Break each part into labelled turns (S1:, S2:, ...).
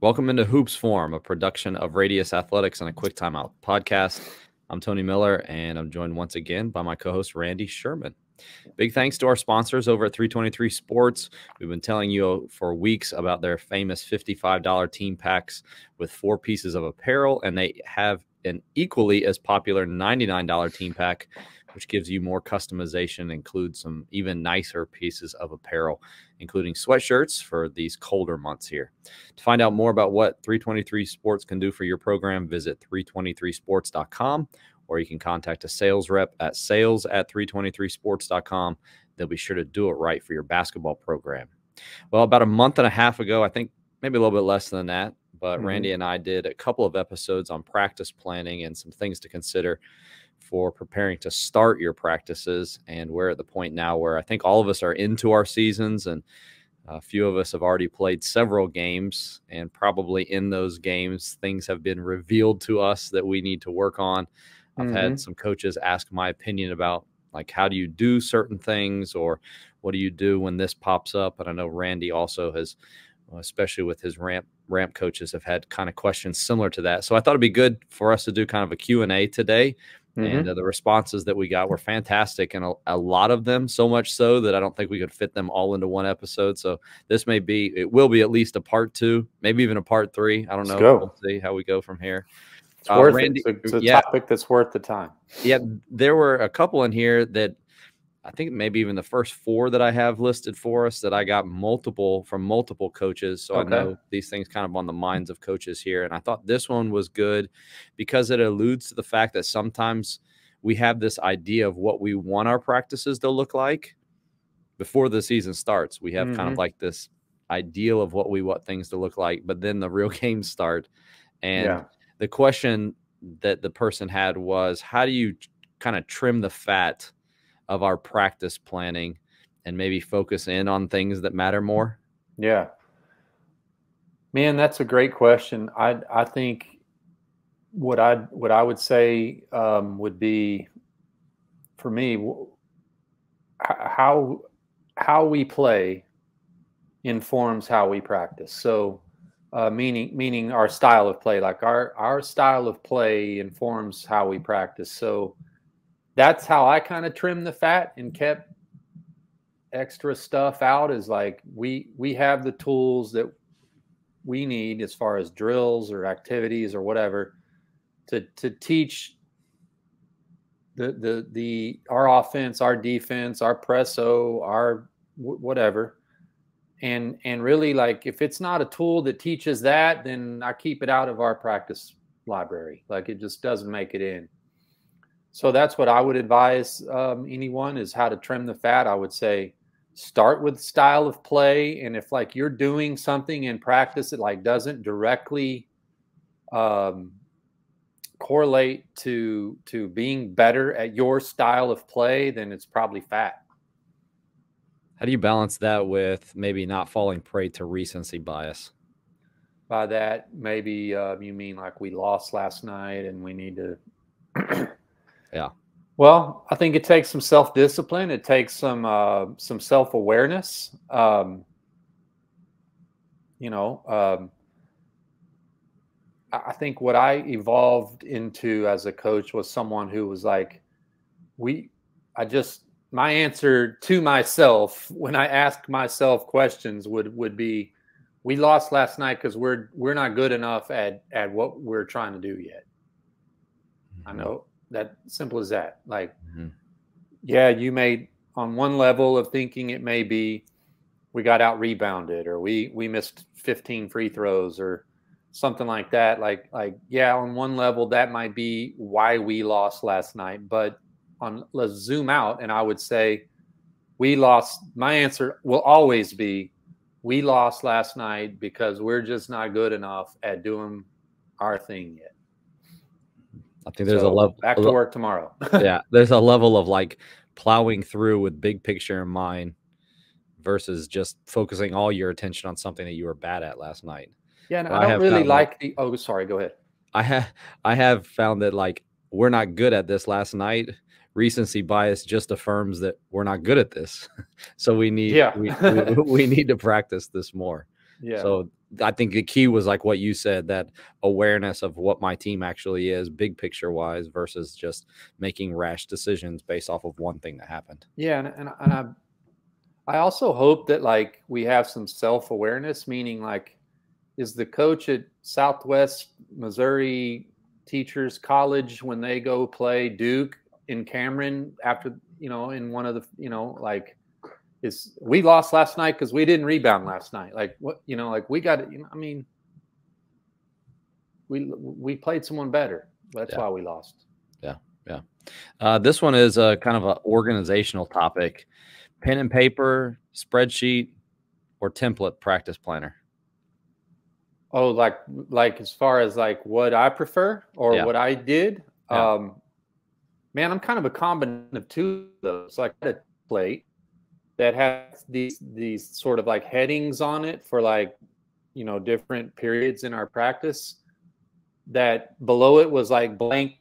S1: Welcome into Hoops Forum, a production of Radius Athletics and a Quick Timeout podcast. I'm Tony Miller, and I'm joined once again by my co-host, Randy Sherman. Big thanks to our sponsors over at 323 Sports. We've been telling you for weeks about their famous $55 team packs with 4 pieces of apparel, and they have an equally as popular $99 team pack, which gives you more customization, includes some even nicer pieces of apparel, including sweatshirts for these colder months here. To find out more about what 323 Sports can do for your program, visit 323sports.com, or you can contact a sales rep at sales@323sports.com. They'll be sure to do it right for your basketball program. Well, about a month and a half ago, I think maybe a little bit less than that, but Randy and I did a couple of episodes on practice planning and some things to consider for preparing to start your practices. And we're at the point now where I think all of us are into our seasons, and a few of us have already played several games, and probably in those games, things have been revealed to us that we need to work on. I've had some coaches ask my opinion about, like, how do you do certain things, or what do you do when this pops up? And I know Randy also has, especially with his ramp coaches, have had kind of questions similar to that. So I thought it'd be good for us to do kind of a Q&A today. And the responses that we got were fantastic, and a lot of them, so much so that I don't think we could fit them all into one episode. So it will be at least a part 2, maybe even a part 3. I don't know. We'll see how we go from here.
S2: It's worth
S1: Randy,
S2: it. It's a topic that's worth the time.
S1: Yeah, there were a couple in here that I think maybe even the first 4 that I have listed for us that I got from multiple coaches. So I know these things kind of on the minds of coaches here. And I thought this one was good because it alludes to the fact that sometimes we have this idea of what we want our practices to look like before the season starts. We have kind of like this ideal of what we want things to look like, but then the real games start. And the question that the person had was, how do you kind of trim the fat of our practice planning and maybe focus in on things that matter more?
S2: Yeah, man, that's a great question. I think what I would say would be, for me, how we play informs how we practice. So meaning our style of play, like our style of play informs how we practice. So that's how I kind of trimmed the fat and kept extra stuff out, is like we have the tools that we need as far as drills or activities or whatever to teach our offense, our defense, our presso, our whatever. And really, like, if it's not a tool that teaches that, then I keep it out of our practice library. Like, it just doesn't make it in. So that's what I would advise anyone, is how to trim the fat. I would say start with style of play. And if, like, you're doing something in practice that, like, doesn't directly correlate to being better at your style of play, then it's probably fat.
S1: How do you balance that with maybe not falling prey to recency bias?
S2: By that, maybe you mean like we lost last night and we need to
S1: Yeah.
S2: Well, I think it takes some self-discipline. It takes some self-awareness. I think what I evolved into as a coach was someone who was like, my answer to myself when I asked myself questions would be, we lost last night because we're not good enough at what we're trying to do yet. I know. That simple as that. Like, yeah, you may, on one level of thinking, it may be we got out rebounded, or we missed 15 free throws or something like that. Like, yeah, on one level, that might be why we lost last night. But let's zoom out, and I would say we lost. My answer will always be, we lost last night because we're just not good enough at doing our thing yet.
S1: I think there's a level
S2: back to work tomorrow.
S1: Yeah, there's a level of, like, plowing through with big picture in mind versus just focusing all your attention on something that you were bad at last night.
S2: Yeah, and I don't really like the. Oh, sorry. Go ahead.
S1: I have found that, like, we're not good at this last night. Recency bias just affirms that we're not good at this. So we need we need to practice this more.
S2: Yeah.
S1: So I think the key was like what you said, that awareness of what my team actually is, big picture wise, versus just making rash decisions based off of one thing that happened.
S2: Yeah, and I also hope that like we have some self-awareness, meaning like, is the coach at Southwest Missouri Teachers College when they go play Duke in Cameron after, in one of the, like, is we lost last night because we didn't rebound last night. Like what, like we got to, I mean, we played someone better. That's why we lost.
S1: Yeah. Yeah. This one is a kind of an organizational topic: pen and paper, spreadsheet, or template practice planner.
S2: Oh, like as far as like what I prefer or what I did.
S1: Yeah.
S2: Man, I'm kind of a combination of two of those. Like a plate that has these sort of like headings on it for like, different periods in our practice. That below it was like blank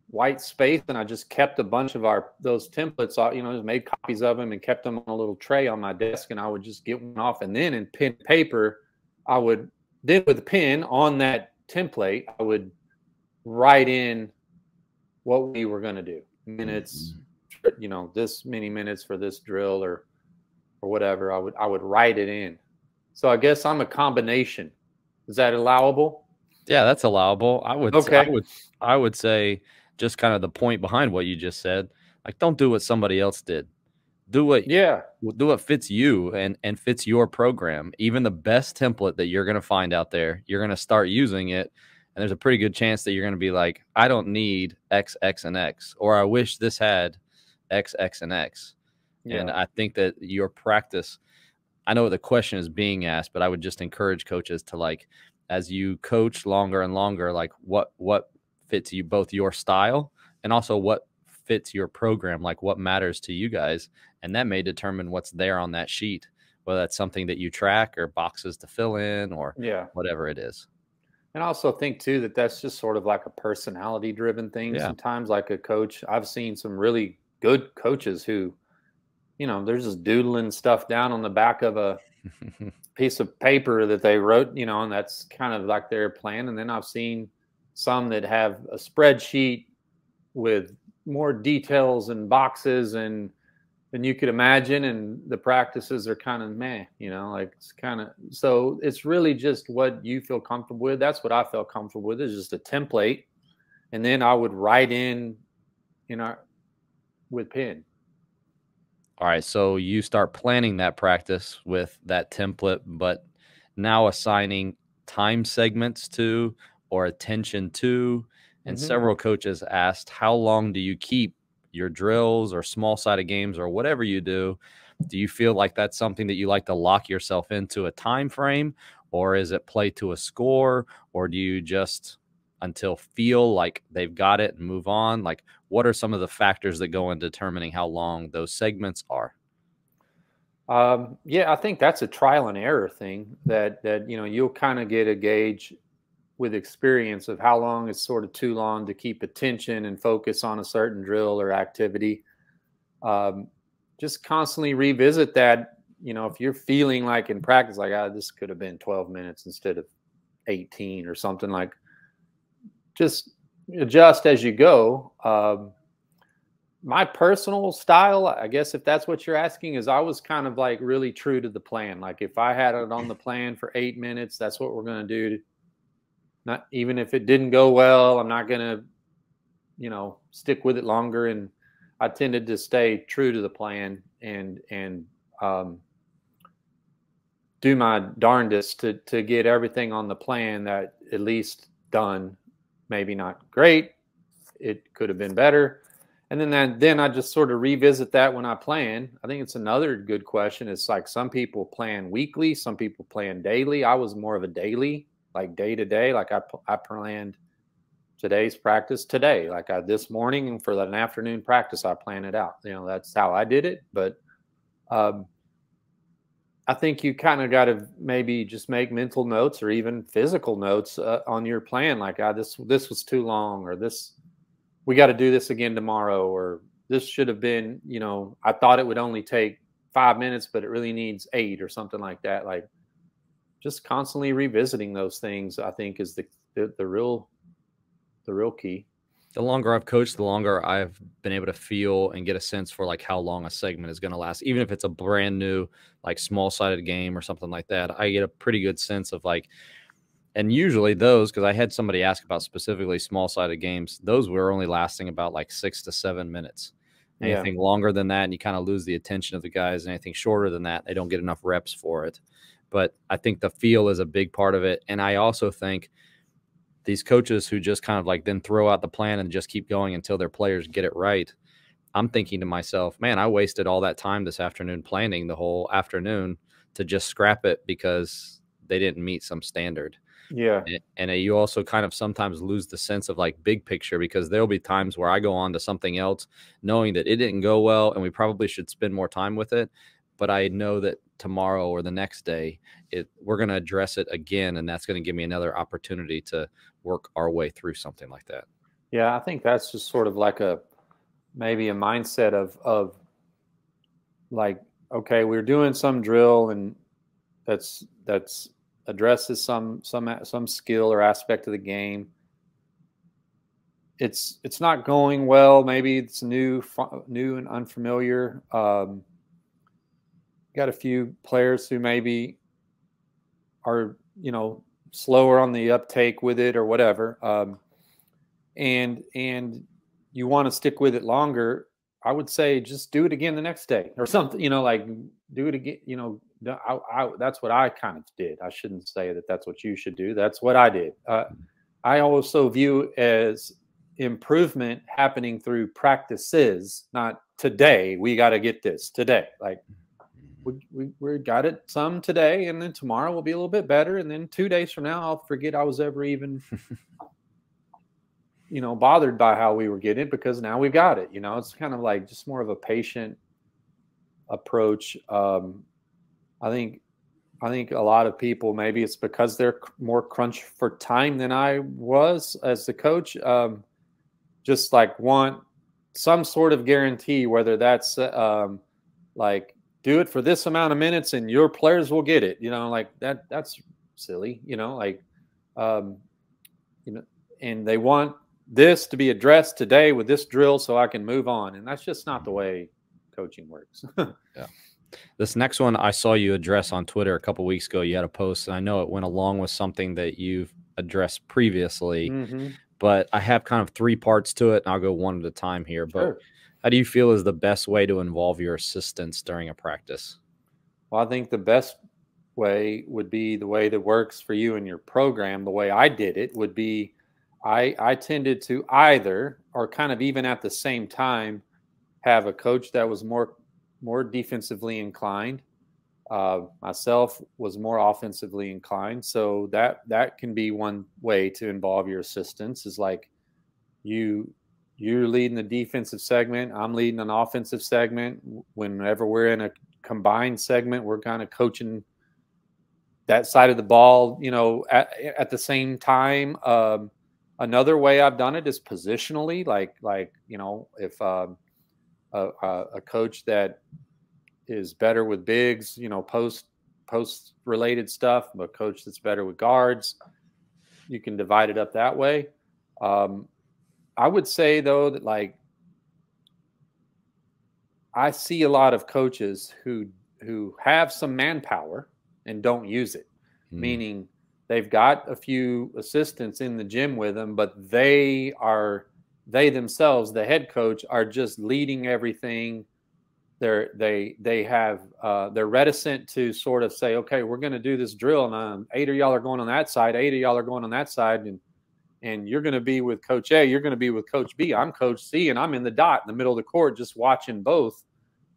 S2: white space, and I just kept a bunch of those templates, just made copies of them and kept them on a little tray on my desk, and I would just get one off. And then in pen and paper, I would then with a pen on that template, I would write in what we were going to do. Minutes, this many minutes for this drill or whatever. I would write it in. So I guess I'm a combination. Is that allowable?
S1: Yeah, that's allowable.
S2: Okay.
S1: I would say, just kind of the point behind what you just said, like, don't do what somebody else did. Do what fits you and fits your program. Even the best template that you're going to find out there, you're going to start using it, and there's a pretty good chance that you're going to be like, I don't need X, X, and X, or I wish this had X, X, and X. Yeah. And I think that your practice, I know the question is being asked, but I would just encourage coaches to, like, as you coach longer and longer, like what fits you, both your style and also what fits your program, like what matters to you guys. And that may determine what's there on that sheet, whether that's something that you track or boxes to fill in or whatever it is.
S2: And I also think too that that's just sort of like a personality driven thing.
S1: Yeah.
S2: Sometimes like a coach, I've seen some really good coaches who, they're just doodling stuff down on the back of a piece of paper that they wrote, and that's kind of like their plan. And then I've seen some that have a spreadsheet with more details and boxes than you could imagine, and the practices are kind of meh, like it's kind of, so it's really just what you feel comfortable with. That's what I felt comfortable with, is just a template, and then I would write in with pen.
S1: All right, so you start planning that practice with that template, but now assigning time segments to or attention to. And several coaches asked, how long do you keep your drills or small sided games or whatever you do? Do you feel like that's something that you like to lock yourself into a time frame, or is it play to a score, or do you just until feel like they've got it and move on? Like, what are some of the factors that go in determining how long those segments are?
S2: Yeah, I think that's a trial and error thing that you'll kind of get a gauge with experience of how long is sort of too long to keep attention and focus on a certain drill or activity. Just constantly revisit that. If you're feeling like in practice, like, this could have been 12 minutes instead of 18 or something, like, just adjust as you go. My personal style, I guess, if that's what you're asking, is I was kind of like really true to the plan. Like if I had it on the plan for 8 minutes, that's what we're going to do. Not even if it didn't go well, I'm not going to, stick with it longer. And I tended to stay true to the plan and do my darndest to get everything on the plan that at least done. Maybe not great. It could have been better. And then I just sort of revisit that when I plan. I think it's another good question. It's like some people plan weekly, some people plan daily. I was more of a daily, like day to day. Like I planned today's practice today. Like this morning, and for an afternoon practice, I plan it out. That's how I did it. But I think you kind of got to maybe just make mental notes or even physical notes on your plan. Like this was too long, or we got to do this again tomorrow, or this should have been, I thought it would only take 5 minutes, but it really needs 8 or something like that. Like just constantly revisiting those things, I think, is the real key.
S1: The longer I've coached, the longer I've been able to feel and get a sense for like how long a segment is going to last. Even if it's a brand new, like small-sided game or something like that, I get a pretty good sense of like, and usually those, because I had somebody ask about specifically small-sided games, those were only lasting about like 6 to 7 minutes. Anything longer than that, and you kind of lose the attention of the guys. Anything shorter than that, they don't get enough reps for it. But I think the feel is a big part of it. And I also think these coaches who just kind of like then throw out the plan and just keep going until their players get it right. I'm thinking to myself, man, I wasted all that time this afternoon planning the whole afternoon to just scrap it because they didn't meet some standard.
S2: Yeah.
S1: And you also kind of sometimes lose the sense of like big picture, because there'll be times where I go on to something else knowing that it didn't go well and we probably should spend more time with it. But I know that tomorrow or the next day, we're going to address it again. And that's going to give me another opportunity to work our way through something like that.
S2: Yeah. I think that's just sort of like maybe a mindset of like, okay, we're doing some drill and that's addresses some skill or aspect of the game. It's not going well. Maybe it's new and unfamiliar. Got a few players who maybe are, slower on the uptake with it or whatever. And you want to stick with it longer. I would say just do it again the next day or something, like do it again. That's what I kind of did. I shouldn't say that that's what you should do. That's what I did. I also view as improvement happening through practices, not today. We got to get this today. Like we got it some today, and then tomorrow will be a little bit better. And then 2 days from now, I'll forget I was ever even bothered by how we were getting it, because now we've got it. It's kind of like just more of a patient approach. I think a lot of people, maybe it's because they're more crunched for time than I was as the coach, just like want some sort of guarantee, whether that's like do it for this amount of minutes and your players will get it. Like that's silly. And they want this to be addressed today with this drill so I can move on. And that's just not the way coaching works.
S1: Yeah. This next one I saw you address on Twitter a couple of weeks ago. You had a post, and I know it went along with something that you've addressed previously, but I have kind of 3 parts to it, and I'll go one at a time here. But how do you feel is the best way to involve your assistants during a practice?
S2: Well, I think the best way would be the way that works for you and your program. The way I did it would be I tended to either, or kind of even at the same time, have a coach that was more defensively inclined. Myself was more offensively inclined. So that can be one way to involve your assistants, is like you're leading the defensive segment, I'm leading an offensive segment. Whenever we're in a combined segment, we're kind of coaching that side of the ball, at the same time. Another way I've done it is positionally, like if a coach that is better with bigs, post related stuff, but a coach that's better with guards, you can divide it up that way. I would say though that like I see a lot of coaches who have some manpower and don't use it, meaning they've got a few assistants in the gym with them, but they themselves, the head coach, are just leading everything. They're reticent to sort of say, okay, we're going to do this drill, and 8 of y'all are going on that side, 8 of y'all are going on that side, and you're going to be with Coach A, you're going to be with Coach B, I'm Coach C, and I'm in the dot in the middle of the court just watching both.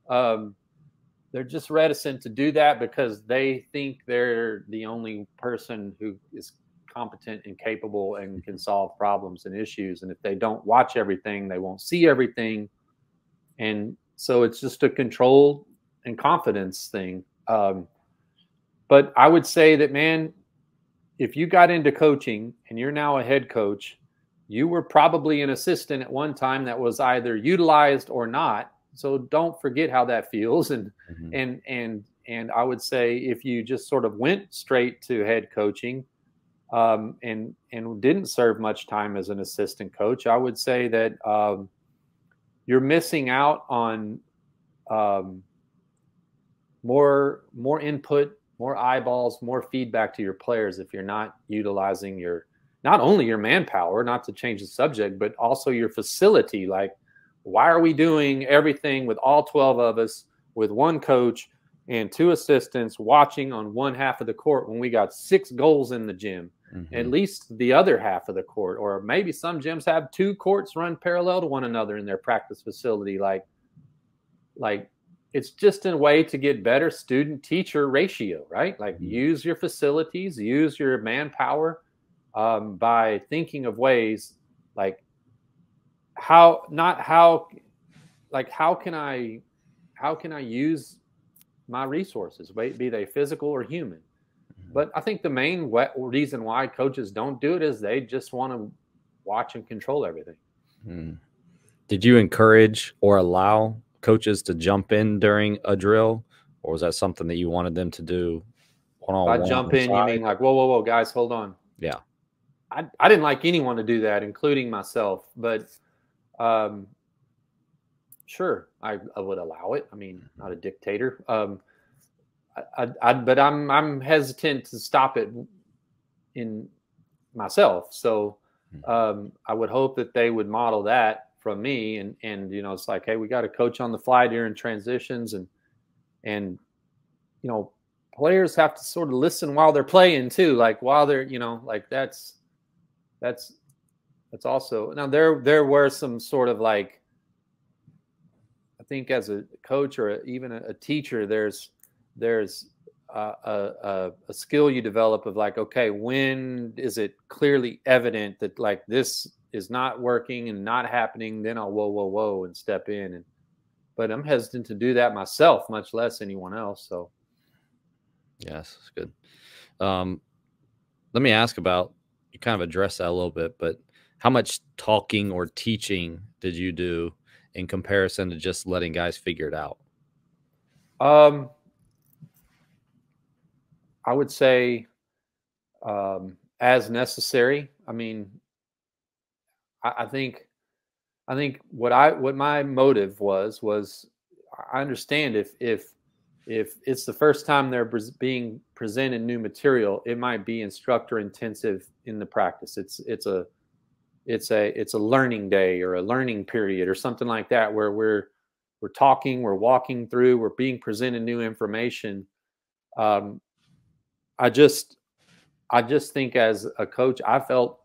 S2: They're just reticent to do that because they think they're the only person who is competent and capable and can solve problems and issues. And if they don't watch everything, they won't see everything. And so it's just a control and confidence thing. But I would say that, man, if you got into coaching and you're now a head coach, you were probably an assistant at one time that was either utilized or not. So don't forget how that feels, and and I would say if you just sort of went straight to head coaching, and didn't serve much time as an assistant coach, I would say that you're missing out on more input, more eyeballs, more feedback to your players if you're not utilizing not only your manpower, not to change the subject, but also your facility. Like, why are we doing everything with all 12 of us with one coach and 2 assistants watching on one half of the court when we got 6 goals in the gym? Mm-hmm. At least the other half of the court, or maybe some gyms have 2 courts run parallel to one another in their practice facility. Like it's just a way to get better student-teacher ratio, right? Like, use your facilities, use your manpower, by thinking of ways like how can I use my resources, be they physical or human. But I think the main reason why coaches don't do it is they just want to watch and control everything.
S1: Did you encourage or allow coaches to jump in during a drill, or was that something that you wanted them to do one-on-one?
S2: By jump in, you mean like, whoa, guys, hold on.
S1: Yeah.
S2: I didn't like anyone to do that, including myself. But sure, I would allow it. I mean, not a dictator. But I'm hesitant to stop it in myself. So I would hope that they would model that from me. And it's like, hey, we got to coach on the fly during transitions, and players have to sort of listen while they're playing too. Like, while they're like that's also. Now there were some sort of, like, I think as a coach or even a teacher, there's a skill you develop of, like, okay, when is it clearly evident that, like, this is not working and not happening, then I'll whoa and step in. But I'm hesitant to do that myself, much less anyone else. So
S1: yes, it's good. Let me ask about, you kind of addressed that a little bit, but how much talking or teaching did you do in comparison to just letting guys figure it out?
S2: I would say as necessary. I mean, I think what my motive was I understand if it's the first time they're being presented new material, it might be instructor intensive in the practice. It's a learning day or a learning period or something like that, where we're talking, we're walking through, we're being presented new information. I just think as a coach, I felt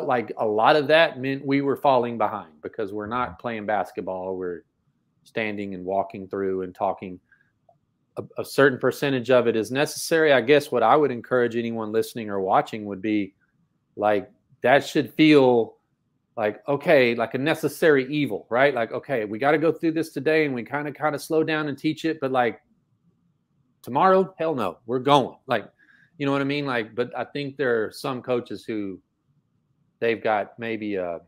S2: like a lot of that meant we were falling behind because we're not playing basketball. We're standing and walking through and talking. A certain percentage of it is necessary. I guess what I would encourage anyone listening or watching would be, like, that should feel like, okay, like a necessary evil, right? Like, okay, we got to go through this today, and we kind of slow down and teach it. But, like, tomorrow, hell no, we're going. Like, you know what I mean? Like, but I think there are some coaches who they've got maybe a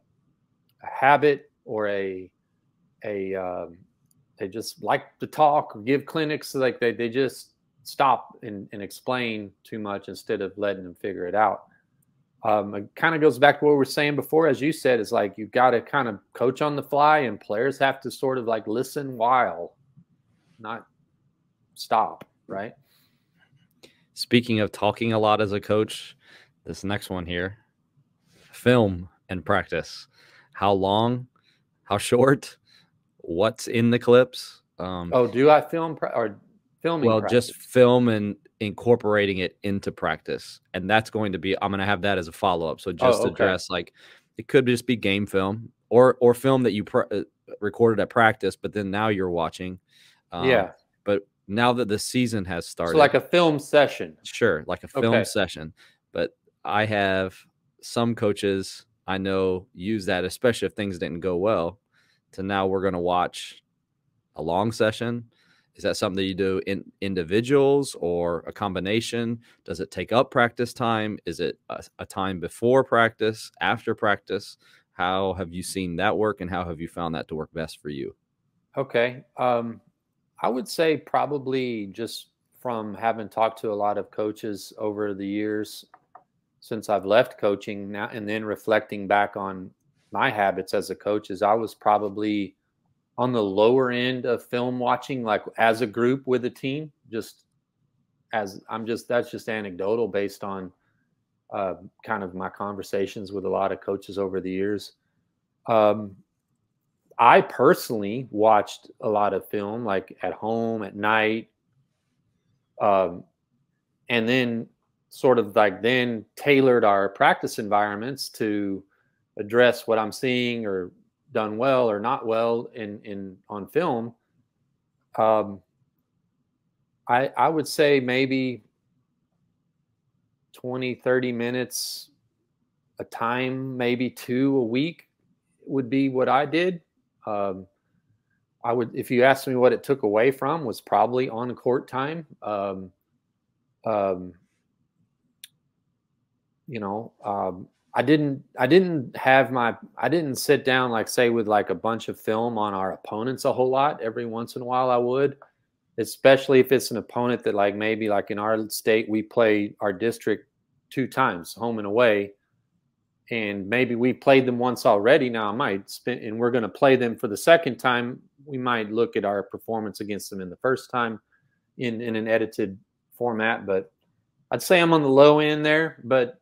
S2: habit or they just like to talk or give clinics. So, like, they just stop and explain too much instead of letting them figure it out. It kind of goes back to what we were saying before, as you said, is like, you've got to kind of coach on the fly, and players have to sort of, like, listen while, not stop, right?
S1: Speaking of talking a lot as a coach, this next one here, film and practice. How long? How short? What's in the clips?
S2: Do I film or filming?
S1: Well,
S2: practice?
S1: Just film and incorporating it into practice, and that's going to be. I'm going to have that as a follow up. So just address, like, it could just be game film or film that you recorded at practice, but then now you're watching. But now that the season has started,
S2: so like a film session.
S1: Sure, like a film session. But I have some coaches I know use that, especially if things didn't go well, to now we're going to watch a long session. Is that something that you do in individuals or a combination? Does it take up practice time? Is it a time before practice, after practice? How have you seen that work, and how have you found that to work best for you?
S2: Okay. I would say probably just from having talked to a lot of coaches over the years since I've left coaching now, and then reflecting back on my habits as a coach, is I was probably on the lower end of film watching, like as a group with a team. Just as that's just anecdotal based on kind of my conversations with a lot of coaches over the years. I personally watched a lot of film, like at home at night, and then sort of like then tailored our practice environments to address what I'm seeing or done well or not well in on film. I would say maybe 20, 30 minutes a time, maybe 2 a week would be what I did. I would, if you asked me what it took away from, was probably on court time. You know, I didn't sit down, like say with like a bunch of film on our opponents a whole lot. Every once in a while I would, especially if it's an opponent that, like, maybe like in our state, we play our district 2 times, home and away. And maybe we played them once already. Now I might spend, and we're going to play them for the second time. We might look at our performance against them in the first time in an edited format, but I'd say I'm on the low end there. But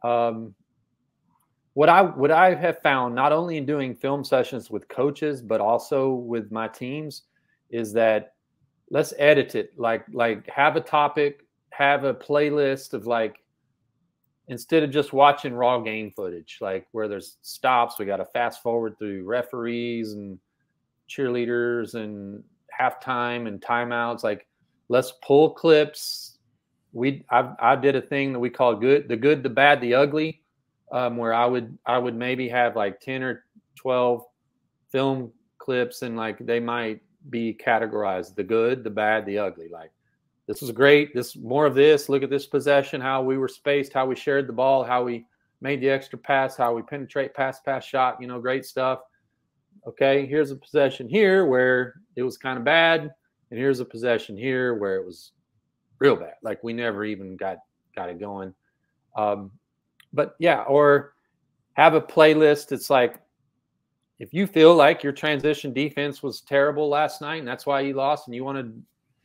S2: what I have found, not only in doing film sessions with coaches, but also with my teams, is that let's edit it. Like have a topic, have a playlist of, like, instead of just watching raw game footage, like where there's stops, we got to fast forward through referees and cheerleaders and halftime and timeouts. Like, let's pull clips. I did a thing that we call the good, the bad, the ugly, where I would maybe have like 10 or 12 film clips, and like they might be categorized the good, the bad, the ugly. Like, this was great. This more of this. Look at this possession, how we were spaced, how we shared the ball, how we made the extra pass, how we penetrate pass shot, you know, great stuff. Okay, here's a possession here where it was kind of bad, and here's a possession here where it was real bad. Like, we never even got it going. But yeah, or have a playlist. It's like, if you feel like your transition defense was terrible last night and that's why you lost, and you want to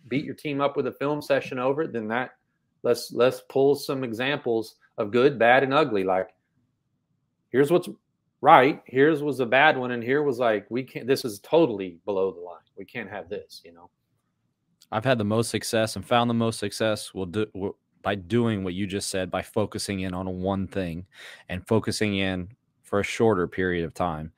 S2: beat your team up with a film session over it, then let's pull some examples of good, bad, and ugly. Like, here's what's right, here's was a bad one, and here was like, this is totally below the line. We can't have this, you know.
S1: I've had the most success and found the most success by doing what you just said, by focusing in on one thing and focusing in for a shorter period of time.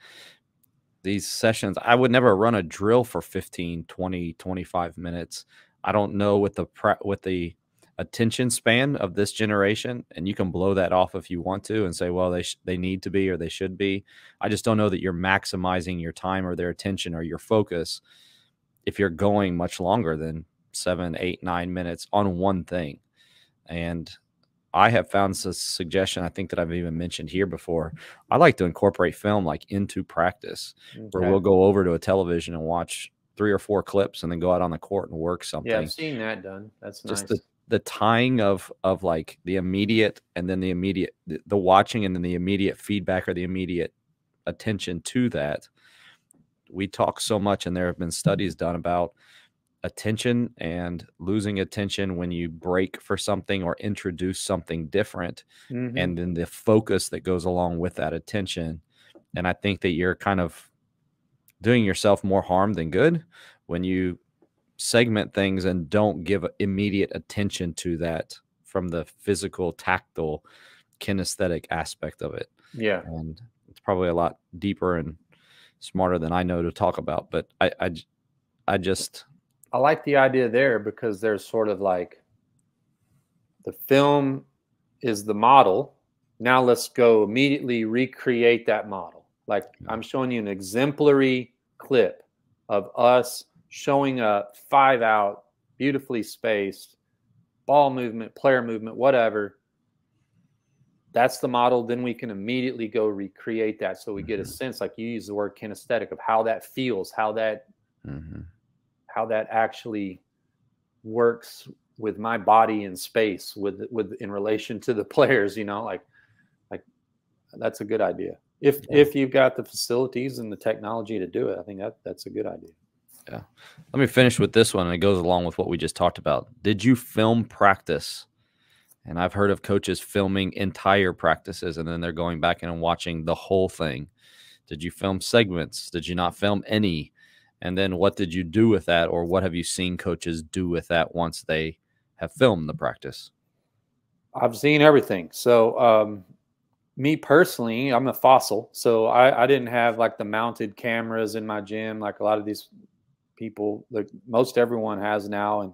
S1: These sessions, I would never run a drill for 15, 20, 25 minutes. I don't know with the attention span of this generation, and you can blow that off if you want to and say, well, they need to be or they should be. I just don't know that you're maximizing your time or their attention or your focus if you're going much longer than 7, 8, 9 minutes on one thing. And I have found a suggestion, I think, that I've even mentioned here before. I like to incorporate film like into practice, where we'll go over to a television and watch 3 or 4 clips and then go out on the court and work something.
S2: Yeah, I've seen that done. That's
S1: just
S2: nice.
S1: The tying of like the immediate and then the watching and then the immediate feedback or the immediate attention to that. We talk so much, and there have been studies done about attention and losing attention when you break for something or introduce something different, and then the focus that goes along with that attention. And I think that you're kind of doing yourself more harm than good when you segment things and don't give immediate attention to that from the physical, tactile, kinesthetic aspect of it.
S2: Yeah.
S1: And it's probably a lot deeper and smarter than I know to talk about, but I
S2: like the idea there, because there's sort of like, the film is the model. Now let's go immediately recreate that model. Like, I'm showing you an exemplary clip of us showing a 5-out, beautifully spaced ball movement, player movement, whatever. That's the model. Then we can immediately go recreate that. So we get a sense, like you use the word kinesthetic, of how that feels, how that actually works with my body in space with in relation to the players, like that's a good idea. If you've got the facilities and the technology to do it, I think that's a good idea.
S1: Yeah. Let me finish with this one, and it goes along with what we just talked about. Did you film practice? And I've heard of coaches filming entire practices, and then they're going back and watching the whole thing. Did you film segments? Did you not film any? And then what did you do with that, or what have you seen coaches do with that once they have filmed the practice?
S2: I've seen everything. So me personally, I'm a fossil. So I didn't have like the mounted cameras in my gym like a lot of these people, like most everyone has now. And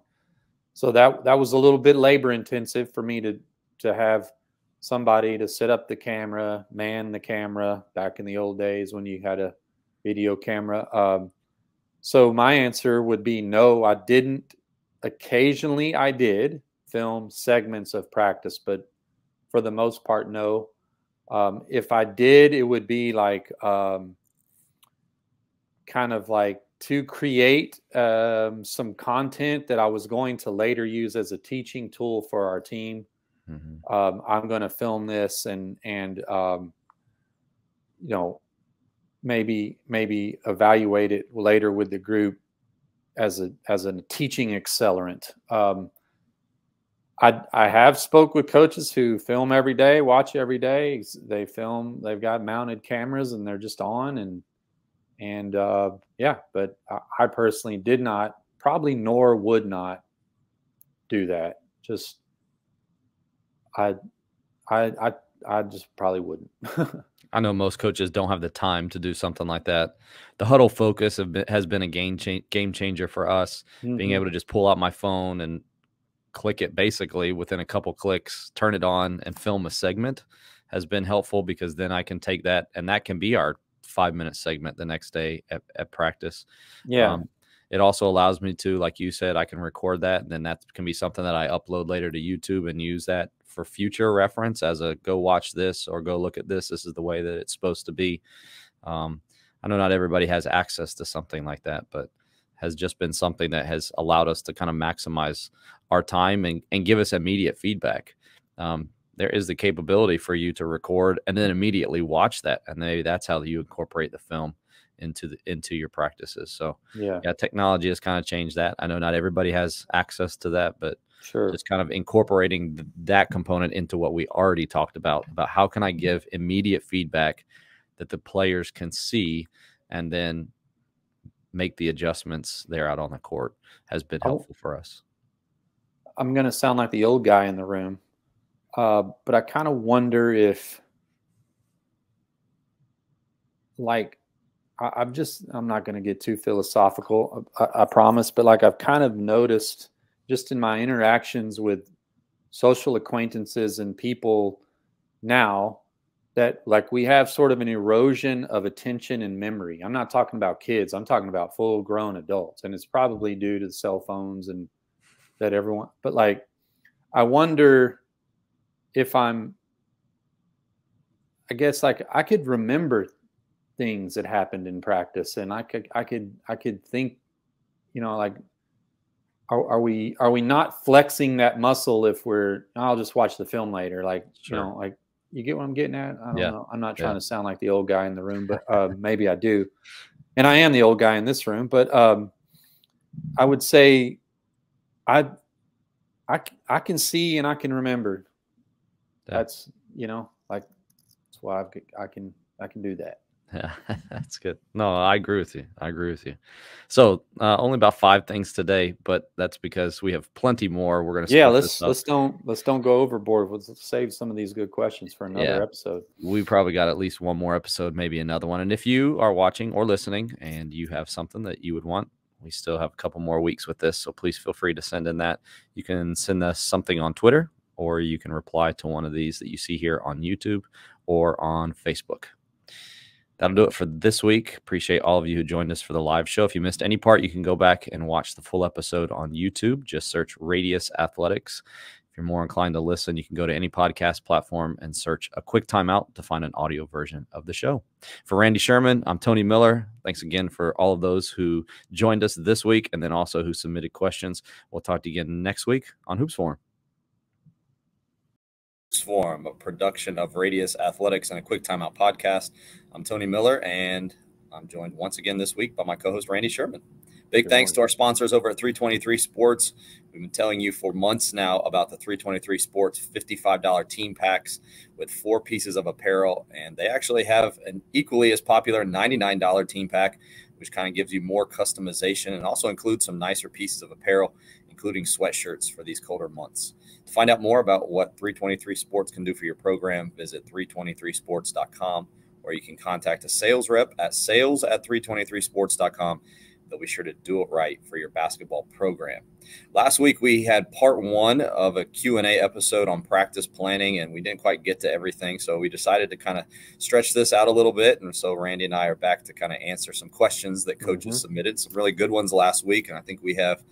S2: so that was a little bit labor intensive for me to have somebody to set up the camera, man the camera back in the old days when you had a video camera. So my answer would be no, I didn't. Occasionally I did film segments of practice, but for the most part, no. If I did, it would be like kind of like to create some content that I was going to later use as a teaching tool for our team. Mm-hmm. I'm going to film this and maybe evaluate it later with the group as a teaching accelerant. I have spoke with coaches who film every day, watch every day. They film, they've got mounted cameras and they're just on and but I personally did not, probably nor would not do that. Just, I just probably wouldn't.
S1: I know most coaches don't have the time to do something like that. The huddle focus has been a game changer for us. Mm-hmm. Being able to just pull out my phone and click it basically within a couple clicks, turn it on and film a segment has been helpful, because then I can take that and that can be our 5-minute segment the next day at practice.
S2: Yeah.
S1: It also allows me to, like you said, I can record that, and then that can be something that I upload later to YouTube and use that for future reference as a go watch this or go look at this. This is the way that it's supposed to be. I know not everybody has access to something like that, but has just been something that has allowed us to kind of maximize our time and give us immediate feedback. There is the capability for you to record and then immediately watch that. And maybe that's how you incorporate the film into your practices. So yeah, technology has kind of changed that. I know not everybody has access to that, but
S2: sure,
S1: just kind of incorporating that component into what we already talked about how can I give immediate feedback that the players can see and then make the adjustments there out on the court has been helpful for us.
S2: I'm going to sound like the old guy in the room, but I kind of wonder if, like, I'm not going to get too philosophical, I promise, but like I've kind of noticed just in my interactions with social acquaintances and people now that like we have sort of an erosion of attention and memory. I'm not talking about kids. I'm talking about full grown adults. And it's probably due to the cell phones and that everyone, but like, I wonder if I guess like I could remember things that happened in practice and I could think, like, are we not flexing that muscle if I'll just watch the film later. Like,
S1: sure.
S2: Like, you get what I'm getting at? I don't know. I'm not trying to sound like the old guy in the room, but maybe I do. And I am the old guy in this room, but I would say I can see and I can remember. That's, like, that's why I can do that.
S1: Yeah, that's good. No, I agree with you. So only about 5 things today, but that's because we have plenty more. We're going to
S2: let's don't go overboard. Let's save some of these good questions for another episode.
S1: We probably got at least one more episode, maybe another one. And if you are watching or listening and you have something that you would want, we still have a couple more weeks with this, so please feel free to send in that. You can send us something on Twitter, or you can reply to one of these that you see here on YouTube or on Facebook. That'll do it for this week. Appreciate all of you who joined us for the live show. If you missed any part, you can go back and watch the full episode on YouTube. Just search Radius Athletics. If you're more inclined to listen, you can go to any podcast platform and search A Quick Timeout to find an audio version of the show. For Randy Sherman, I'm Tony Miller. Thanks again for all of those who joined us this week and then also who submitted questions. We'll talk to you again next week on Hoops Forum. Hoops Forum, a production of Radius Athletics and A Quick Timeout podcast. I'm Tony Miller, and I'm joined once again this week by my co-host, Randy Sherman. Big thanks to our sponsors over at 323 Sports. We've been telling you for months now about the 323 Sports $55 team packs with 4 pieces of apparel. And they actually have an equally as popular $99 team pack, which kind of gives you more customization and also includes some nicer pieces of apparel, including sweatshirts for these colder months. To find out more about what 323 Sports can do for your program, visit 323sports.com, or you can contact a sales rep at sales@323sports.com. They'll be sure to do it right for your basketball program. Last week, we had part 1 of a Q&A episode on practice planning, and we didn't quite get to everything. So we decided to kind of stretch this out a little bit. And so Randy and I are back to kind of answer some questions that coaches submitted, some really good ones last week. And I think we have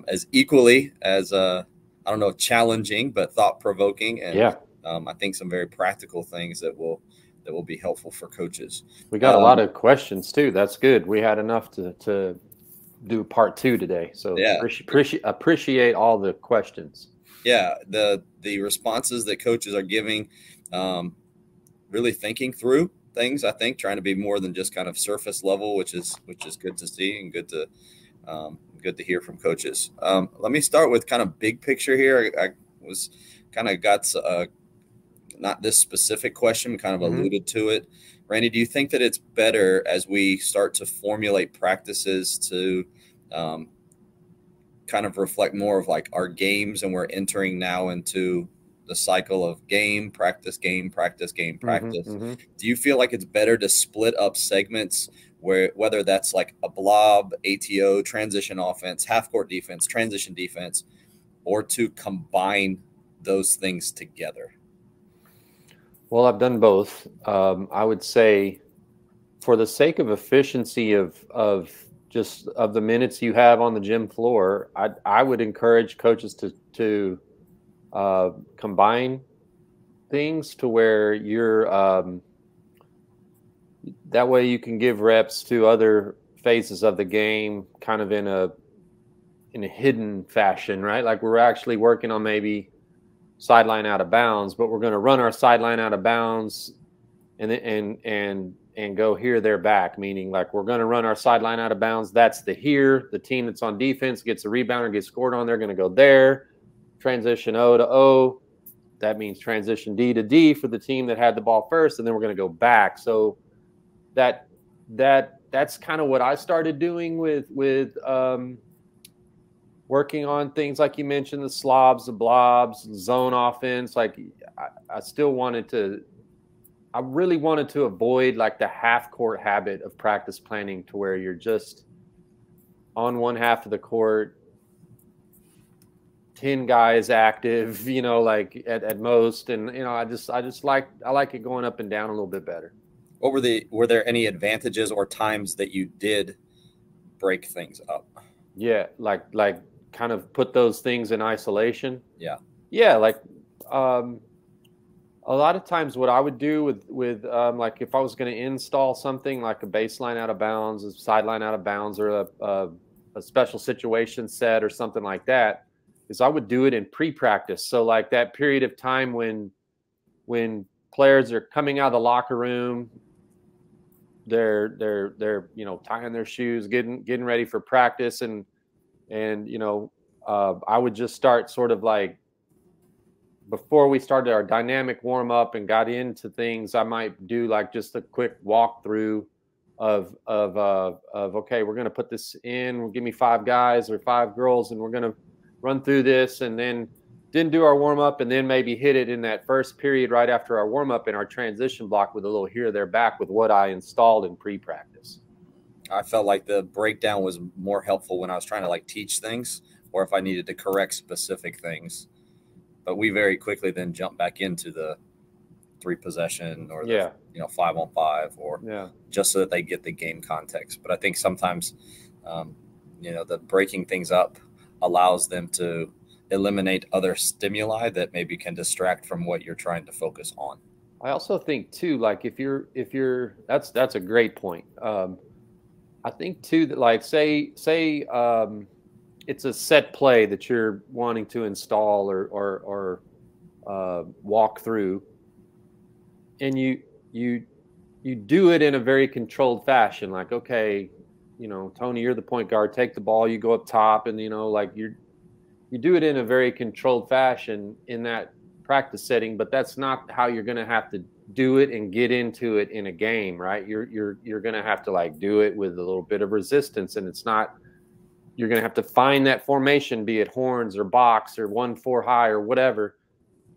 S1: as equally as, I don't know, challenging, but thought-provoking. And I think some very practical things that will be helpful for coaches.
S2: We got a lot of questions too. That's good. We had enough to do part 2 today. So appreciate all the questions.
S1: Yeah. The responses that coaches are giving, really thinking through things, I think, trying to be more than just kind of surface level, which is good to see and good to hear from coaches. Let me start with kind of big picture here. I was kind of got not this specific question, kind of alluded to it. Randy, do you think that it's better as we start to formulate practices to kind of reflect more of like our games, and we're entering now into the cycle of game, practice, practice? Do you feel like it's better to split up segments whether that's like a blob, ATO, transition offense, half court defense, transition defense, or to combine those things together?
S2: Well, I've done both. I would say, for the sake of efficiency of the minutes you have on the gym floor, I would encourage coaches to combine things to where you're that way you can give reps to other phases of the game, kind of in a hidden fashion, right? Like we're actually working on maybe sideline out of bounds, but we're going to run our sideline out of bounds and go here, there, back, meaning like we're going to run our sideline out of bounds. That's the team that's on defense gets a rebound or gets scored on. They're going to go there, transition O to O. That means transition D to D for the team that had the ball first, and then we're going to go back. So that's kind of what I started doing with working on things like you mentioned, the slobs, the blobs, zone offense. Like I really wanted to avoid like the half court habit of practice planning, to where you're just on one half of the court, 10 guys active, like at most. And, I like it going up and down a little bit better.
S1: Were there any advantages or times that you did break things up?
S2: Yeah. Like kind of put those things in isolation.
S1: Yeah.
S2: Like, a lot of times what I would do with like if I was going to install something like a baseline out of bounds, a sideline out of bounds, or a special situation set or something like that, is I would do it in pre-practice. So like that period of time when players are coming out of the locker room, they're tying their shoes, getting ready for practice, and I would just start sort of like, before we started our dynamic warm up and got into things, I might do like just a quick walkthrough of okay, we're going to put this in. Give me 5 guys or 5 girls, and we're going to run through this, and then didn't do our warm up, and then maybe hit it in that first period right after our warm up in our transition block with a little here, there, back with what I installed in pre-practice.
S1: I felt like the breakdown was more helpful when I was trying to like teach things, or if I needed to correct specific things. But we very quickly then jump back into the 3 possession or the 5-on-5, or just so that they get the game context. But I think sometimes, the breaking things up allows them to eliminate other stimuli that maybe can distract from what you're trying to focus on.
S2: I also think too, like if you're that's a great point. I think too that like say it's a set play that you're wanting to install or walk through, and you do it in a very controlled fashion. Like, okay, Tony, you're the point guard. Take the ball. You go up top, and like you do it in a very controlled fashion in that practice setting. But that's not how you're going to have to do it and get into it in a game, right? You're going to have to like do it with a little bit of resistance, and it's not. You're going to have to find that formation, be it horns or box or 1-4 high or whatever.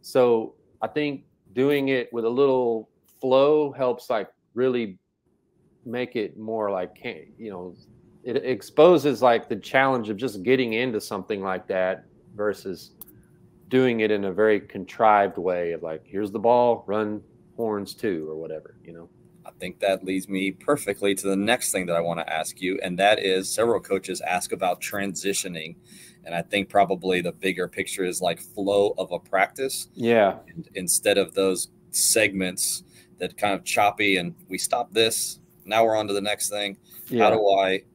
S2: So I think doing it with a little flow helps like really make it more like, it exposes like the challenge of just getting into something like that versus doing it in a very contrived way of like, here's the ball, run horns 2 or whatever,
S1: I think that leads me perfectly to the next thing that I want to ask you, and that is several coaches ask about transitioning. And I think probably the bigger picture is like flow of a practice.
S2: Yeah.
S1: And instead of those segments that kind of choppy and we stop this, now we're on to the next thing. Yeah.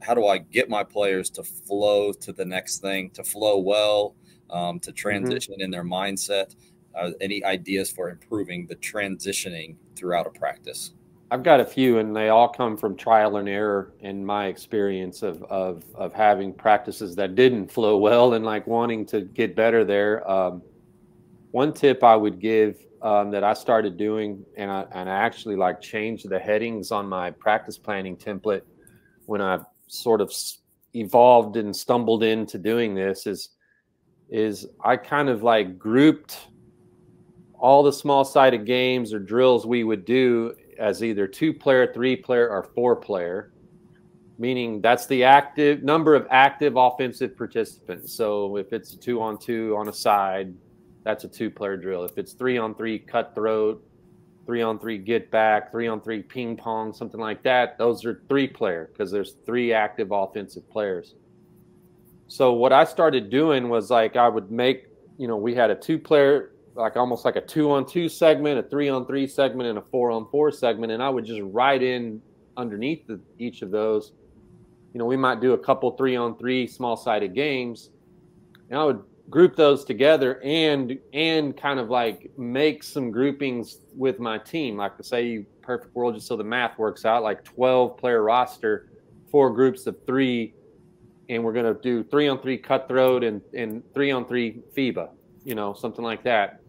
S1: How do I get my players to flow to the next thing, to flow well, to transition in their mindset? Any ideas for improving the transitioning throughout a practice?
S2: I've got a few, and they all come from trial and error in my experience of having practices that didn't flow well and like wanting to get better there. One tip I would give that I started doing, and I actually like changed the headings on my practice planning template when I sort of evolved and stumbled into doing this is I kind of like grouped all the small sided games or drills we would do as either 2-player, 3-player, or 4-player, meaning that's the active number of active offensive participants. So if it's a 2-on-2 on a side, that's a 2-player drill. If it's 3-on-3 cutthroat, 3-on-3 get back, 3-on-3 ping pong, something like that, those are 3-player because there's 3 active offensive players. So what I started doing was like I would make, we had a 2-player, like almost like a 2-on-2 segment, a 3-on-3 segment, and a 4-on-4 segment. And I would just write in underneath each of those. We might do a couple 3-on-3 small-sided games, and I would group those together and kind of like make some groupings with my team. Like to say, perfect world, just so the math works out, like 12-player roster, 4 groups of 3, and we're going to do 3-on-3 cutthroat and 3-on-3 FIBA, something like that.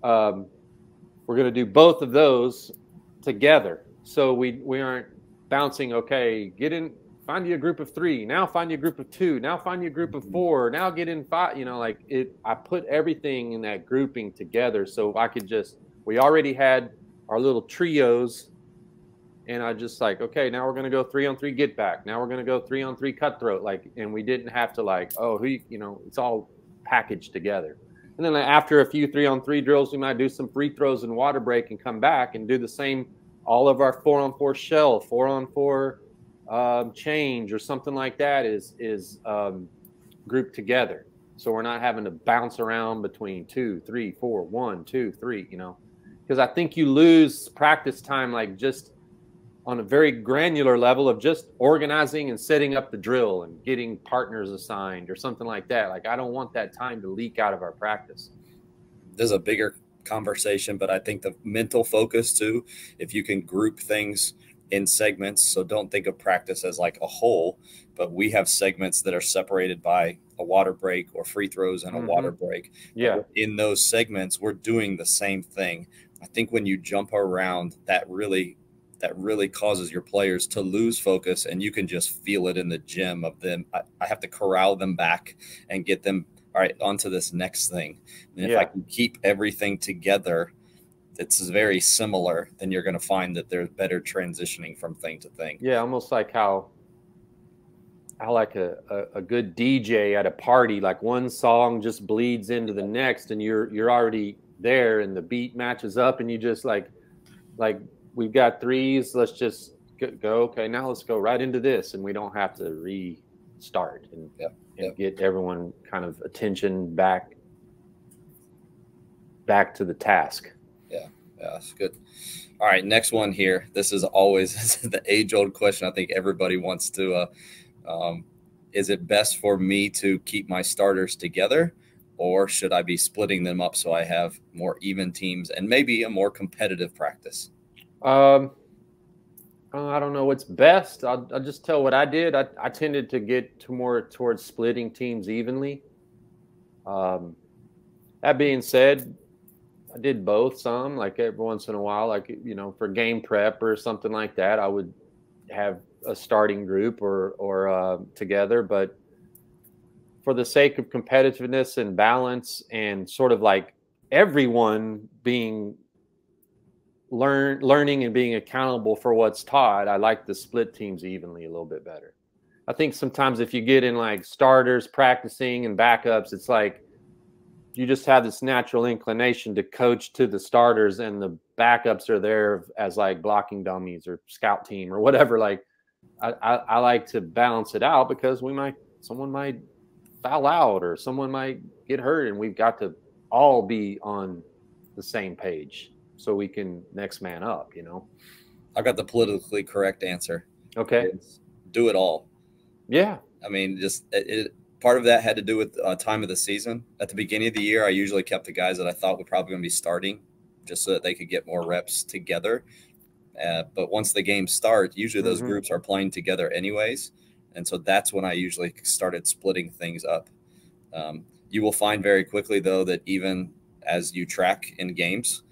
S2: We're going to do both of those together. So we aren't bouncing, okay, get in, find you a group of 3, now find you a group of 2, now find you a group of 4, now get in 5, I put everything in that grouping together. So I could we already had our little trios, and I just like, okay, now we're going to go 3-on-3 get back. Now we're going to go 3-on-3 cutthroat. and we didn't have to like, it's all packaged together. And then after a few 3-on-3 drills, we might do some free throws and water break and come back and do the same. All of our 4-on-4 shell, 4-on-4 change or something like that is grouped together. So we're not having to bounce around between 2, 3, 4, 1, 2, 3, because I think you lose practice time, like just on a very granular level of just organizing and setting up the drill and getting partners assigned or something like that. Like, I don't want that time to leak out of our practice.
S1: There's a bigger conversation, but I think the mental focus too, if you can group things in segments. So don't think of practice as like a whole, but we have segments that are separated by a water break or free throws and a water break.
S2: Yeah.
S1: In those segments, we're doing the same thing. I think when you jump around, that really causes your players to lose focus, and you can just feel it in the gym of them. I have to corral them back and get them, all right, onto this next thing. And if I can keep everything together, it's very similar, then you're going to find that there's better transitioning from thing to thing.
S2: Yeah, almost like how like a good DJ at a party, like one song just bleeds into the next, and you're already there, and the beat matches up, and you just like we've got 3s. Let's just go. Okay, now let's go right into this, and we don't have to restart and get everyone kind of attention back back to the task.
S1: Yeah, that's good. All right, next one here. This is always the age-old question I think everybody wants to is it best for me to keep my starters together, or should I be splitting them up so I have more even teams and maybe a more competitive practice?
S2: I don't know what's best. I'll just tell what I did. I tended to get more towards splitting teams evenly. That being said, I did both some, like every once in a while, like, for game prep or something like that, I would have a starting group or together. But for the sake of competitiveness and balance and sort of like everyone being learning and being accountable for what's taught, I like the split teams evenly a little bit better. I think sometimes if you get in like starters practicing and backups, it's like you just have this natural inclination to coach to the starters, and the backups are there as like blocking dummies or scout team or whatever. Like I like to balance it out, because someone might foul out or someone might get hurt, and we've got to all be on the same page so we can next man up,
S1: I've got the politically correct answer.
S2: Okay.
S1: It's do it all.
S2: Yeah.
S1: I mean, just part of that had to do with time of the season. At the beginning of the year, I usually kept the guys that I thought were probably going to be starting just so that they could get more reps together. But once the game starts, usually those groups are playing together anyways. And so that's when I usually started splitting things up. You will find very quickly, though, that even as you track in games,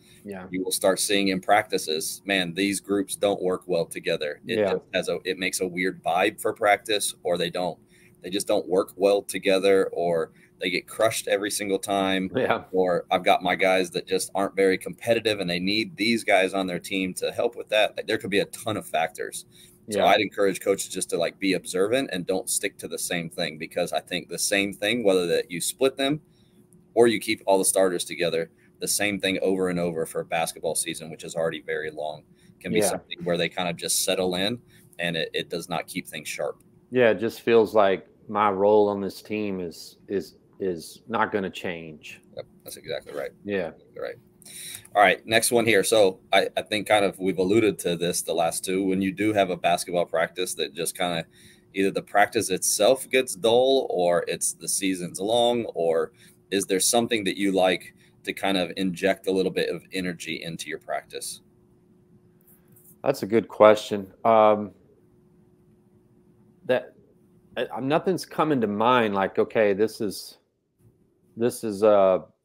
S1: you will start seeing in practices, man, these groups don't work well together. It makes a weird vibe for practice, or they just don't work well together, or they get crushed every single time.
S2: Yeah.
S1: Or I've got my guys that just aren't very competitive and they need these guys on their team to help with that. Like, there could be a ton of factors. So I'd encourage coaches just to be observant and don't stick to the same thing, because I think the same thing, whether that you split them or you keep all the starters together, the same thing over and over for a basketball season, which is already very long, can be something where they kind of just settle in, and it does not keep things sharp.
S2: Yeah, it just feels like my role on this team is not going to change.
S1: Yep, that's exactly right.
S2: Yeah.
S1: Exactly right. All right, next one here. So I think kind of we've alluded to this the last two. When you do have a basketball practice that just kind of either the practice itself gets dull, or it's the season's long, or is there something that you like to kind of inject a little bit of energy into your practice?
S2: That's a good question. Nothing's coming to mind like, okay, this is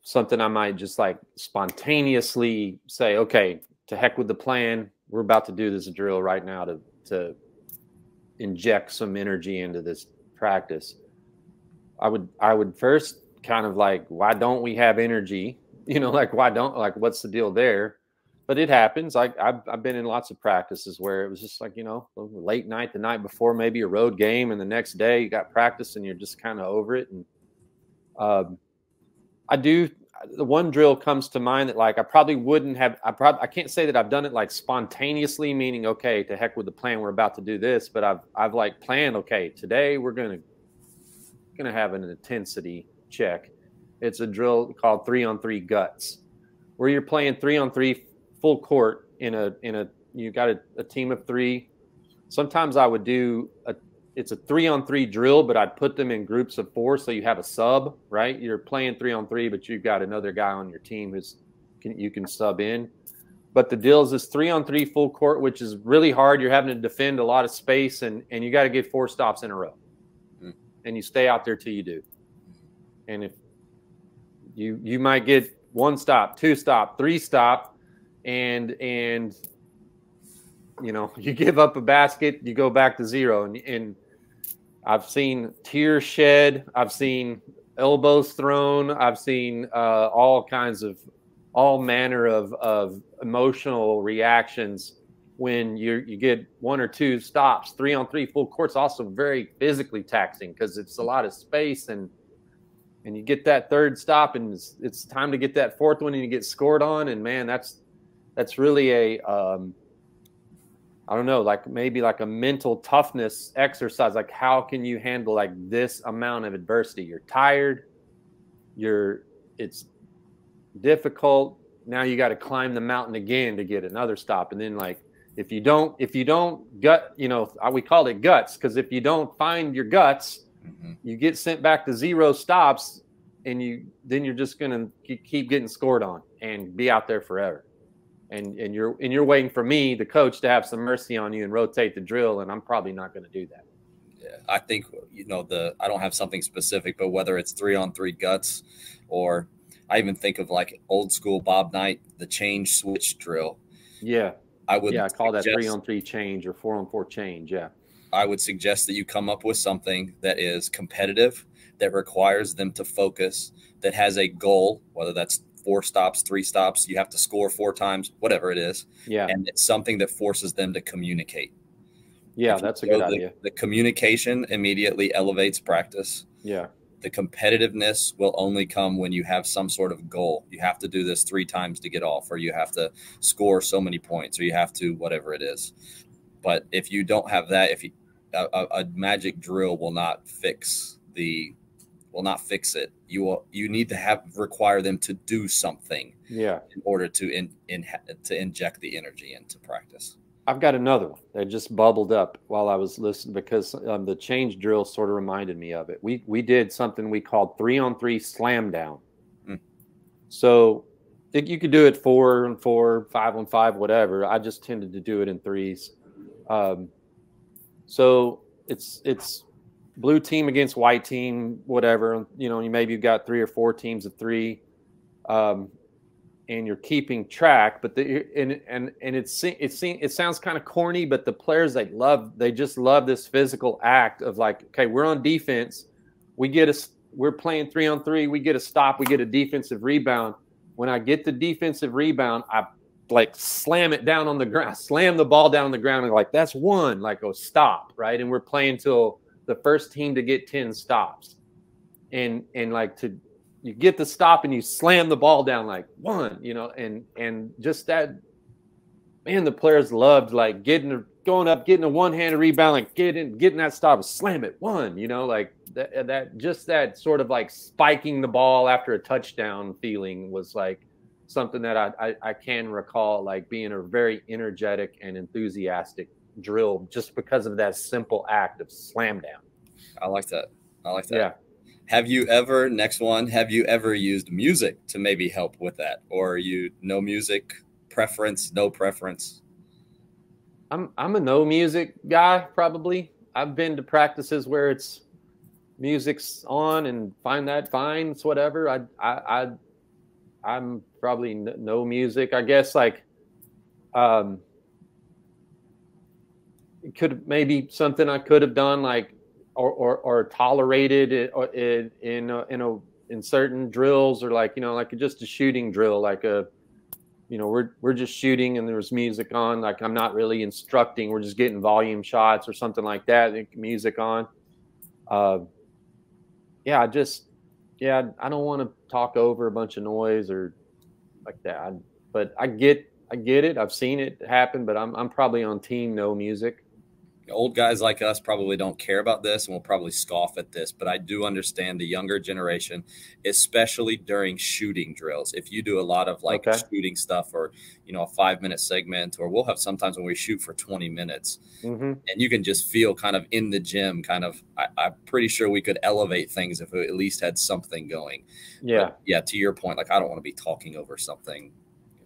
S2: something I might just like spontaneously say, okay, to heck with the plan. We're about to do this drill right now to inject some energy into this practice. I would first kind of like, why don't we have energy? What's the deal there? But it happens. I've been in lots of practices where it was just like, late night, the night before, maybe a road game, and the next day you got practice and you're just kind of over it. And the one drill comes to mind that like I probably wouldn't have. I can't say that I've done it like spontaneously, meaning, okay, to heck with the plan, we're about to do this. But I've like planned, okay, today we're gonna have an intensity check. It's a drill called 3-on-3 guts, where you're playing 3-on-3 full court you got a team of 3. Sometimes I would do it's a 3-on-3 drill, but I'd put them in groups of 4. So you have a sub, right? You're playing 3-on-3, but you've got another guy on your team you can sub in. But the deal is this 3-on-3 full court, which is really hard. You're having to defend a lot of space, and you got to get 4 stops in a row. And you stay out there till you do. And if you might get 1 stop, 2 stop, 3 stop, and you give up a basket, you go back to 0. And I've seen tears shed, I've seen elbows thrown, I've seen all manner of emotional reactions when you get 1 or 2 stops. 3-on-3 full court's also very physically taxing because it's a lot of space, and you get that 3rd stop, and it's time to get that 4th one, and you get scored on. And man, that's really a I don't know, like maybe like a mental toughness exercise. Like, how can you handle like this amount of adversity? You're tired. It's difficult. Now you got to climb the mountain again to get another stop. And then like, if you don't gut, we called it guts, because if you don't find your guts, you get sent back to 0 stops, and then you're just going to keep getting scored on and be out there forever. And you're waiting for me, the coach, to have some mercy on you and rotate the drill, and I'm probably not going to do that.
S3: Yeah, I think I don't have something specific, but whether it's 3-on-3 guts, or I even think of like old school Bob Knight, the change switch drill.
S2: Yeah.
S3: I
S2: call that 3-on-3 change or 4-on-4 change. Yeah.
S3: I would suggest that you come up with something that is competitive, that requires them to focus, that has a goal, whether that's 4 stops, 3 stops, you have to score 4 times, whatever it is.
S2: Yeah.
S3: And it's something that forces them to communicate.
S2: Yeah, that's a good idea.
S3: The communication immediately elevates practice.
S2: Yeah.
S3: The competitiveness will only come when you have some sort of goal. You have to do this 3 times to get off, or you have to score so many points, or you have to whatever it is. But if you don't have that, a magic drill will not fix it. You need to require them to do something.
S2: Yeah.
S3: In order to inject the energy into practice.
S2: I've got another one that just bubbled up while I was listening, because the change drill sort of reminded me of it. We did something we called 3-on-3 slam down. So you could do it 4-on-4, 5-on-5, whatever. I just tended to do it in 3s. So it's blue team against white team, whatever. Maybe you've got 3 or 4 teams of 3. And you're keeping track, but it sounds kind of corny, but the players, they just love this physical act of like, okay, we're on defense, we're playing 3-on-3, we get a stop, we get a defensive rebound. When I get the defensive rebound, I like slam it down on the ground, slam the ball down on the ground, and like, that's 1, like, oh, stop, right? And we're playing till the first team to get 10 stops, and like you get the stop and you slam the ball down like 1, and just that, man, the players loved like going up, getting a one-handed rebound, like getting that stop, slam it 1, like that just that sort of like spiking the ball after a touchdown feeling was like something that I can recall, like being a very energetic and enthusiastic drill, just because of that simple act of slam down.
S3: I like that.
S2: Yeah.
S3: Have you ever used music to maybe help with that? Or no music preference, no preference?
S2: I'm a no music guy, probably. I've been to practices where it's music's on and find that fine. It's whatever. I'm probably no music. I guess like it could maybe something I could have done like or tolerated it in certain drills, or like like just a shooting drill, like we're just shooting and there's music on, like I'm not really instructing, we're just getting volume shots or something like that, music on. I don't want to talk over a bunch of noise or like that, but I get it, I've seen it happen, but I'm probably on team no music.
S3: Old guys like us probably don't care about this and will probably scoff at this, but I do understand the younger generation, especially during shooting drills. If you do a lot of like shooting stuff, or a 5-minute segment, or we'll have sometimes when we shoot for 20 minutes, and you can just feel kind of in the gym, I'm pretty sure we could elevate things if we at least had something going. But to your point, like I don't want to be talking over something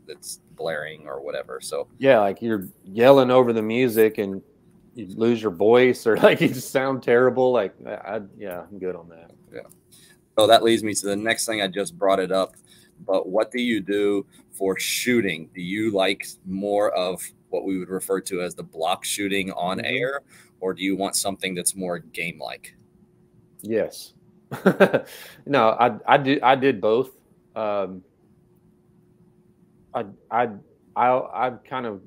S3: that's blaring or whatever. So
S2: like you're yelling over the music and you lose your voice, or like you just sound terrible. Like I'm good on that.
S3: Yeah. So that leads me to the next thing. I just brought it up, but what do you do for shooting? Do you like more of what we would refer to as the block shooting on air, or do you want something that's more game-like?
S2: Yes. No, I did both. I've kind of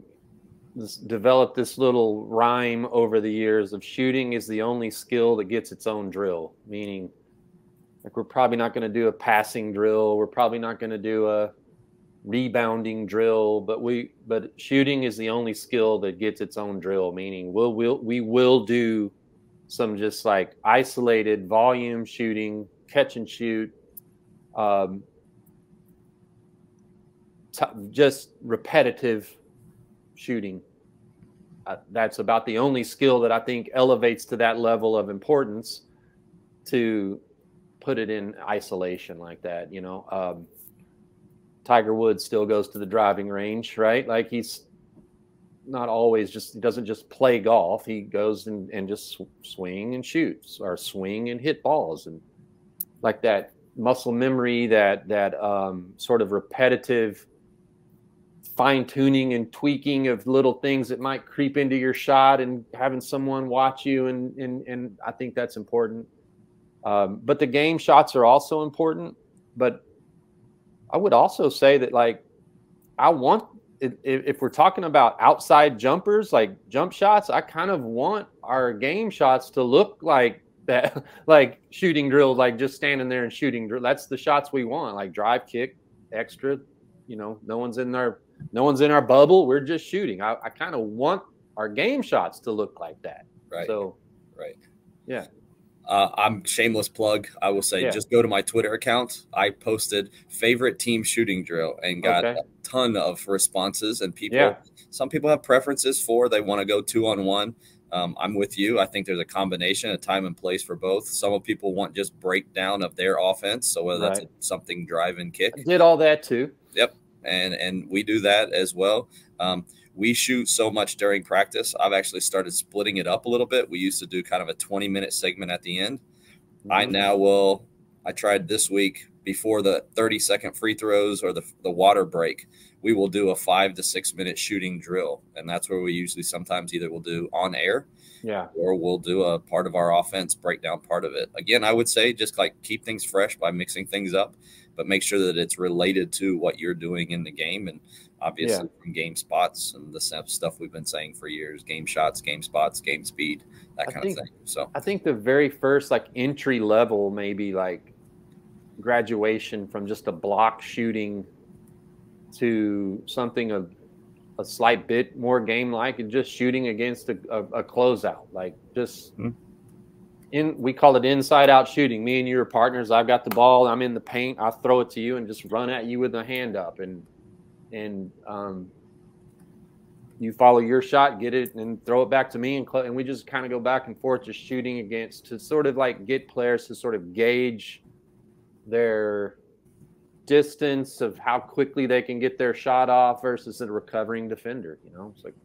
S2: developed this little rhyme over the years of shooting is the only skill that gets its own drill, meaning like we're probably not going to do a passing drill, we're probably not going to do a rebounding drill, but shooting is the only skill that gets its own drill, meaning we will do some just like isolated volume shooting, catch and shoot, just repetitive shooting. That's about the only skill that I think elevates to that level of importance to put it in isolation like that. You know, Tiger Woods still goes to the driving range, right? Like he's not always he doesn't just play golf. He goes and just swing and shoots, or swing and hit balls, and like that muscle memory, that sort of repetitive fine tuning and tweaking of little things that might creep into your shot, and having someone watch you. And I think that's important. But the game shots are also important. But I would also say that, like, if we're talking about outside jumpers, like jump shots, I kind of want our game shots to look like that, like shooting drill, like just standing there and shooting drill. That's the shots we want, like drive, kick, extra. You know, no one's in our bubble. We're just shooting. I kind of want our game shots to look like that.
S3: Right.
S2: So,
S3: right.
S2: Yeah.
S3: I'm shameless plug. I will say, just go to my Twitter account. I posted favorite team shooting drill and got a ton of responses. And some people have preferences they want to go 2-on-1. I'm with you. I think there's a combination, a time and place for both. Some people want just breakdown of their offense. So whether that's something drive and kick.
S2: I did all that too.
S3: Yep. And we do that as well. We shoot so much during practice. I've actually started splitting it up a little bit. We used to do kind of a 20-minute segment at the end. Mm-hmm. I tried this week, before the 30-second free throws or the water break, we will do a 5 to 6 minute shooting drill. And that's where we usually sometimes either we'll do on air, or we'll do a part of our offense breakdown part of it. Again, I would say just like keep things fresh by mixing things up, but make sure that it's related to what you're doing in the game. And obviously from game spots and the stuff we've been saying for years, game shots, game spots, game speed, that kind of thing. So
S2: I think the very first like entry level, maybe like graduation from just a block shooting to something a slight bit more game like, and just shooting against a closeout, like just we call it inside out shooting. Me and you are partners. I've got the ball. I'm in the paint. I throw it to you and just run at you with the hand up, and you follow your shot, get it, and throw it back to me, and we just kind of go back and forth, just shooting against, to sort of like get players to sort of gauge their distance of how quickly they can get their shot off versus a recovering defender. You know, it's like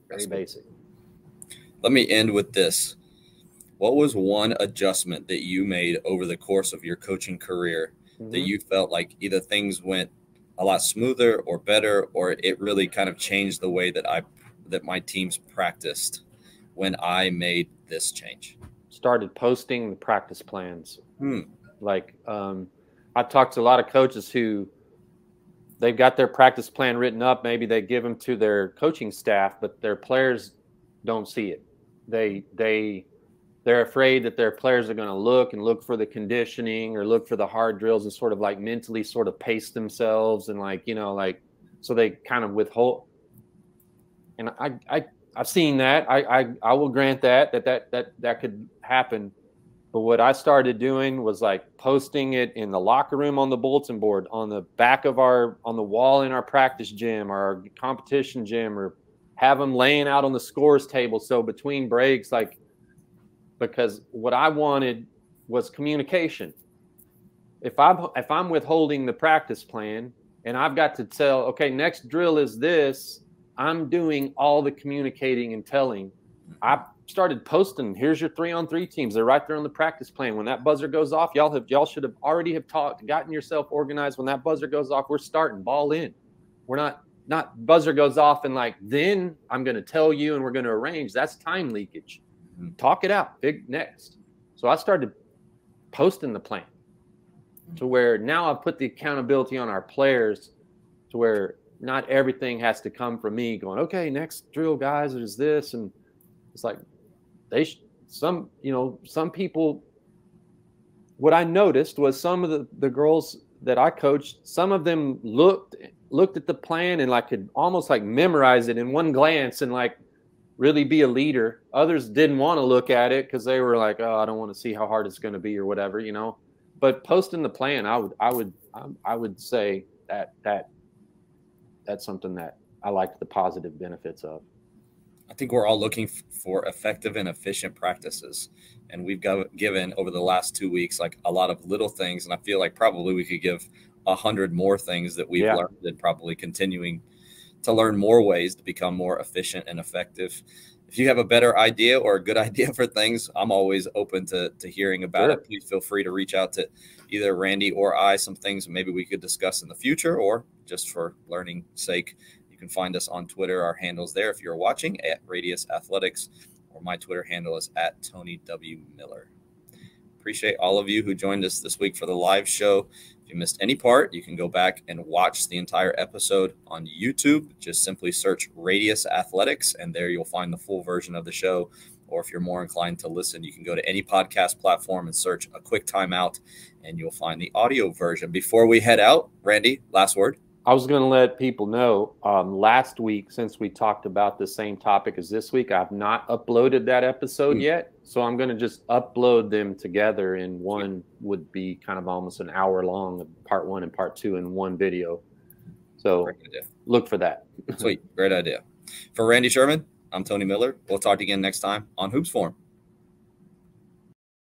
S2: very basic.
S3: Let me end with this. What was one adjustment that you made over the course of your coaching career that you felt like either things went a lot smoother or better, or it really kind of changed the way that my teams practiced when I made this change?
S2: Started posting the practice plans. Like, I've talked to a lot of coaches who they've got their practice plan written up. Maybe they give them to their coaching staff, but their players don't see it. They're afraid that their players are going to look for the conditioning or look for the hard drills and sort of like mentally sort of pace themselves, and like, you know, like, so they kind of withhold. And I've seen that. I will grant that could happen. But what I started doing was like posting it in the locker room on the bulletin board, on the back of on the wall in our practice gym or our competition gym, or have them laying out on the scores table. So between breaks, like, because what I wanted was communication. If I'm withholding the practice plan and I've got to tell, okay, next drill is this, I'm doing all the communicating and telling. I started posting, here's your 3-on-3 teams. They're right there on the practice plan. When that buzzer goes off, y'all should have already have gotten yourself organized. When that buzzer goes off, we're starting, ball in. We're not buzzer goes off and like, then I'm going to tell you and we're going to arrange. That's time leakage. Talk it out. Big next. So I started posting the plan to where now I've put the accountability on our players to where not everything has to come from me going, okay, next drill, guys, is this. And it's like some people, what I noticed was some of the girls that I coached, some of them looked at the plan and like could almost like memorize it in one glance and like really be a leader. Others didn't want to look at it because they were like, oh, I don't want to see how hard it's going to be or whatever, you know. But posting the plan, I would say that that's something that I like the positive benefits of.
S3: I think we're all looking for effective and efficient practices. And we've given over the last 2 weeks, like a lot of little things. And I feel like probably we could give 100 more things that we've learned, and probably continuing to learn more ways to become more efficient and effective. If you have a better idea or a good idea for things, I'm always open to hearing about it. Please feel free to reach out to either Randy or I, some things maybe we could discuss in the future, or just for learning sake. You can find us on Twitter. Our handle's there if you're watching, at Radius Athletics, or my Twitter handle is at Tony W. Miller. Appreciate all of you who joined us this week for the live show. If you missed any part, you can go back and watch the entire episode on YouTube. Just simply search Radius Athletics, and there you'll find the full version of the show. Or if you're more inclined to listen, you can go to any podcast platform and search A Quick Timeout, and you'll find the audio version. Before we head out, Randy, last word.
S2: I was going to let people know last week, since we talked about the same topic as this week, I've not uploaded that episode yet. So I'm going to just upload them together, and one would be kind of almost an hour long, part 1 and part 2 in one video. So look for that.
S3: Sweet. Great idea. For Randy Sherman, I'm Tony Miller. We'll talk again next time on Hoops Forum.